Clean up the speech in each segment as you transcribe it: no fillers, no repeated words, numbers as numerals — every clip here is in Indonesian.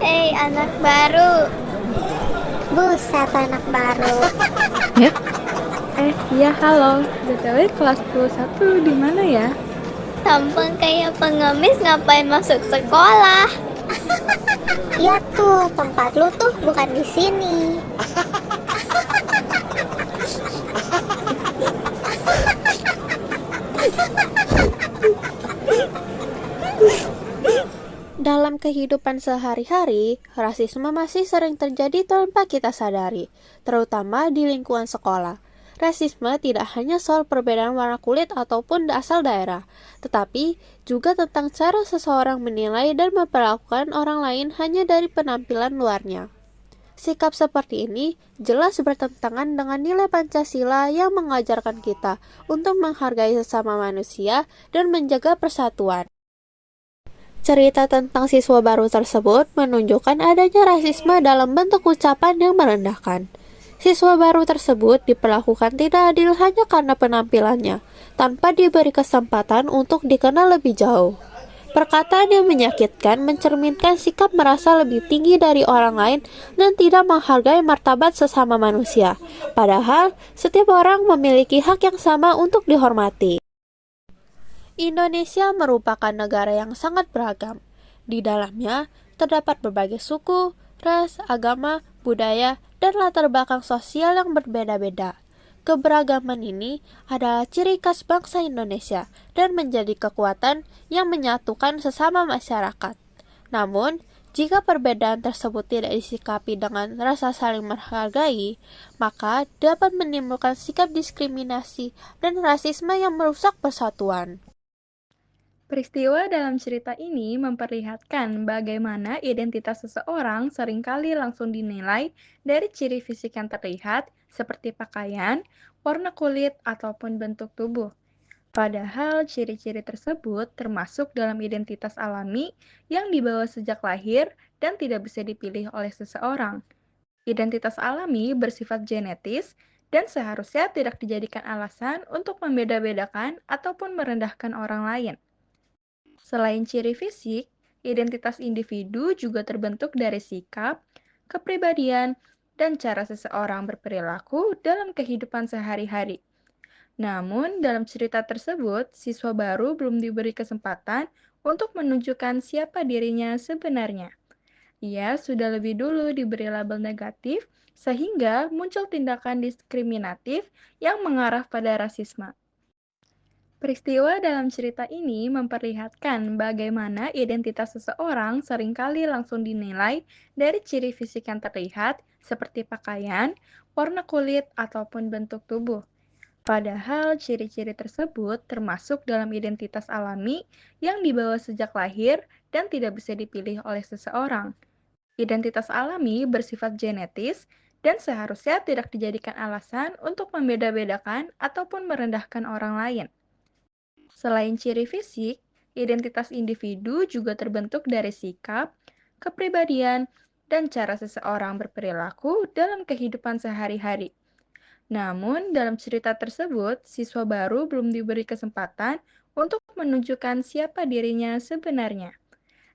Anak baru. Buset, anak baru. Ya? Iya halo. BTW kelas 21 di mana ya? Tampang kayak pengemis ngapain masuk sekolah? Ya tuh, tempat lu tuh bukan di sini. Dalam kehidupan sehari-hari, rasisme masih sering terjadi tanpa kita sadari, terutama di lingkungan sekolah. Rasisme tidak hanya soal perbedaan warna kulit ataupun asal daerah, tetapi juga tentang cara seseorang menilai dan memperlakukan orang lain hanya dari penampilan luarnya. Sikap seperti ini jelas bertentangan dengan nilai Pancasila yang mengajarkan kita untuk menghargai sesama manusia dan menjaga persatuan. Cerita tentang siswa baru tersebut menunjukkan adanya rasisme dalam bentuk ucapan yang merendahkan. Siswa baru tersebut diperlakukan tidak adil hanya karena penampilannya, tanpa diberi kesempatan untuk dikenal lebih jauh. Perkataan yang menyakitkan mencerminkan sikap merasa lebih tinggi dari orang lain dan tidak menghargai martabat sesama manusia. Padahal, setiap orang memiliki hak yang sama untuk dihormati. Indonesia merupakan negara yang sangat beragam. Di dalamnya terdapat berbagai suku, ras, agama, budaya, dan latar belakang sosial yang berbeda-beda. Keberagaman ini adalah ciri khas bangsa Indonesia dan menjadi kekuatan yang menyatukan sesama masyarakat. Namun, jika perbedaan tersebut tidak disikapi dengan rasa saling menghargai, maka dapat menimbulkan sikap diskriminasi dan rasisme yang merusak persatuan. Peristiwa dalam cerita ini memperlihatkan bagaimana identitas seseorang seringkali langsung dinilai dari ciri fisik yang terlihat seperti pakaian, warna kulit, ataupun bentuk tubuh. Padahal ciri-ciri tersebut termasuk dalam identitas alami yang dibawa sejak lahir dan tidak bisa dipilih oleh seseorang. Identitas alami bersifat genetis dan seharusnya tidak dijadikan alasan untuk membeda-bedakan ataupun merendahkan orang lain. Selain ciri fisik, identitas individu juga terbentuk dari sikap, kepribadian, dan cara seseorang berperilaku dalam kehidupan sehari-hari. Namun, dalam cerita tersebut, siswa baru belum diberi kesempatan untuk menunjukkan siapa dirinya sebenarnya. Ia sudah lebih dulu diberi label negatif, sehingga muncul tindakan diskriminatif yang mengarah pada rasisme. Peristiwa dalam cerita ini memperlihatkan bagaimana identitas seseorang seringkali langsung dinilai dari ciri fisik yang terlihat, seperti pakaian, warna kulit, ataupun bentuk tubuh. Padahal ciri-ciri tersebut termasuk dalam identitas alami yang dibawa sejak lahir dan tidak bisa dipilih oleh seseorang. Identitas alami bersifat genetis dan seharusnya tidak dijadikan alasan untuk membeda-bedakan ataupun merendahkan orang lain. Selain ciri fisik, identitas individu juga terbentuk dari sikap, kepribadian, dan cara seseorang berperilaku dalam kehidupan sehari-hari. Namun, dalam cerita tersebut, siswa baru belum diberi kesempatan untuk menunjukkan siapa dirinya sebenarnya.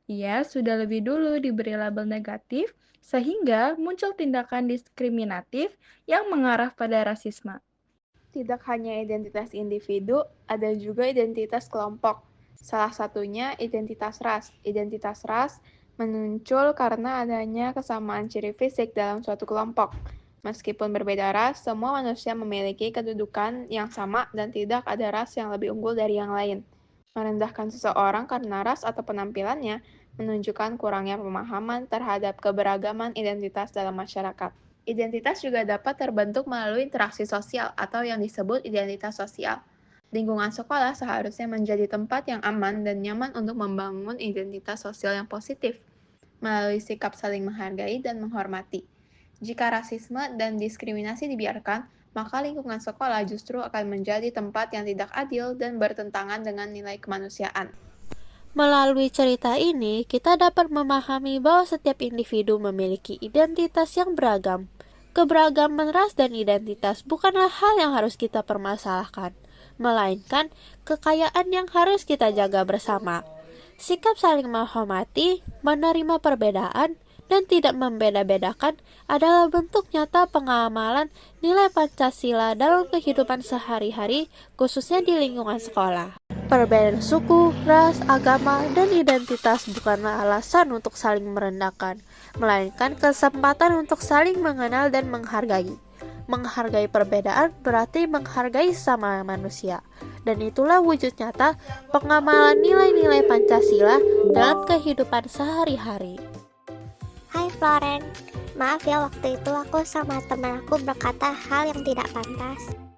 Ia sudah lebih dulu diberi label negatif, sehingga muncul tindakan diskriminatif yang mengarah pada rasisme. Tidak hanya identitas individu, ada juga identitas kelompok. Salah satunya identitas ras. Identitas ras muncul karena adanya kesamaan ciri fisik dalam suatu kelompok. Meskipun berbeda ras, semua manusia memiliki kedudukan yang sama dan tidak ada ras yang lebih unggul dari yang lain. Merendahkan seseorang karena ras atau penampilannya menunjukkan kurangnya pemahaman terhadap keberagaman identitas dalam masyarakat. Identitas juga dapat terbentuk melalui interaksi sosial atau yang disebut identitas sosial. Lingkungan sekolah seharusnya menjadi tempat yang aman dan nyaman untuk membangun identitas sosial yang positif melalui sikap saling menghargai dan menghormati. Jika rasisme dan diskriminasi dibiarkan, maka lingkungan sekolah justru akan menjadi tempat yang tidak adil dan bertentangan dengan nilai kemanusiaan. Melalui cerita ini, kita dapat memahami bahwa setiap individu memiliki identitas yang beragam. Keberagaman ras dan identitas bukanlah hal yang harus kita permasalahkan, melainkan kekayaan yang harus kita jaga bersama. Sikap saling menghormati, menerima perbedaan, dan tidak membeda-bedakan adalah bentuk nyata pengamalan nilai Pancasila dalam kehidupan sehari-hari, khususnya di lingkungan sekolah. Perbedaan suku, ras, agama, dan identitas bukanlah alasan untuk saling merendahkan, melainkan kesempatan untuk saling mengenal dan menghargai. Menghargai perbedaan berarti menghargai sesama manusia, dan itulah wujud nyata pengamalan nilai-nilai Pancasila dalam kehidupan sehari-hari. Hai Floren, maaf ya waktu itu aku sama teman aku berkata hal yang tidak pantas.